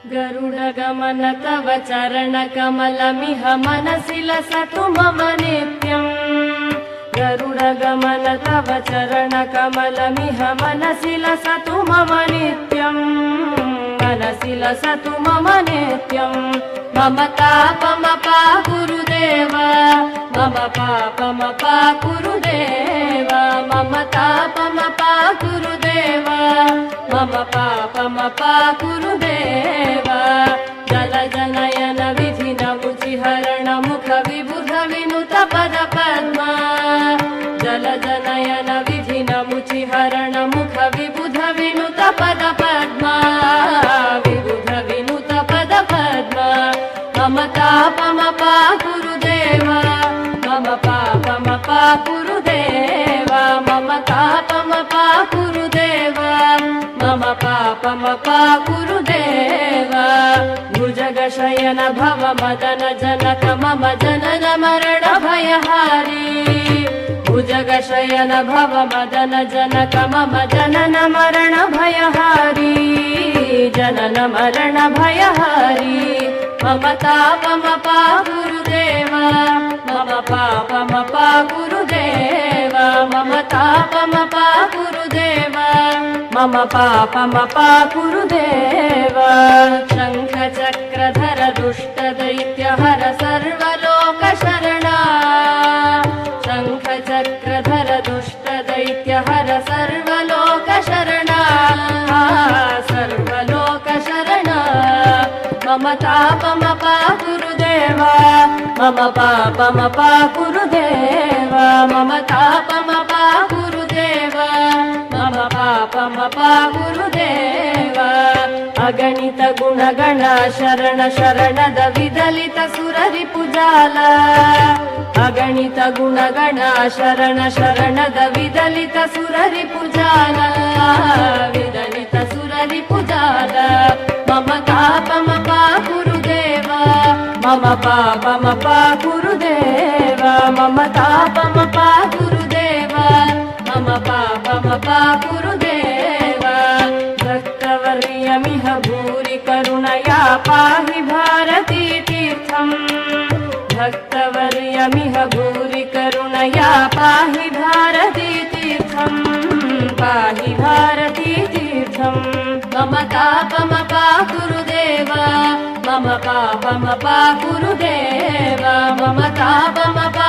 गरुडगमन तव चरणकमलमिह मनसि लसतु मम नित्यम्। गरुडगमन तव चरणकमलमिह मनसि लसतु मम नित्यम्। मनसि लसतु मम नित्यम्। मम तापमपा गुरुदेव, मम पापमपा गुरुदेव, मम तापमपा गुरुदेव, मम पापमपा गुरुदेव। जलजनयन विधिनमुचिहरण मुख विबुध विनुत पद पद्मा। जलजनयन विधिनमुचिहरण मुख विबुध विनुत पद पद्मा। विबुध विनुत पद पद्मा। मम तापमपा गुरुदेव, मम पापमपा गुरुदेव, मम तापमपा गुरुदेव, मम पापमपा गुरुदेव। भुजगशयन भव मदन जनक मम जनन मरण भयहारी। भुजगशयन भव मदन जनक मम जनन मरण भयहारी। जनन मरण भयहारी। मम तापमपा गुरुदेव, मम पापमपा गुरुदेव, मम तापमपा गुरुदेव, मम पापमपा गुरुदेव। शङ्ख चक्रधर दुष्ट दैत्यहर सर्वलोकशरणा। शङ्ख चक्रधर दुष्ट दैत्यहर सर्वलोकशरणा। सर्वलोकशरणा। मम तापमपा गुरुदेव, मम पापमपा गुरुदेव, मम तापमपा गुरुदेव, मम पापमपा गुरुदेव। अगणित गुणगण शरण शरणद विदलित सुररिपुजाल। अगणित गुणगण शरण शरणद विदलित सुररिपुजाल। विदलित सुररिपुजाल। मम तापमपा गुरुदेव, मम पापमपा गुरुदेव, मम तापमपा गुरुदेव, मम पापमपा गुरुदेव। भक्तवर्यमिह भूरि करुणया पाहि भारती तीर्थम्। भक्तवर्यमिह भूरि करुणया पाहि भारती तीर्थम्। पाहि भारती तीर्थम्। मम तापमपा गुरुदेव, मम पापमपा गुरुदेव, मम तापमपा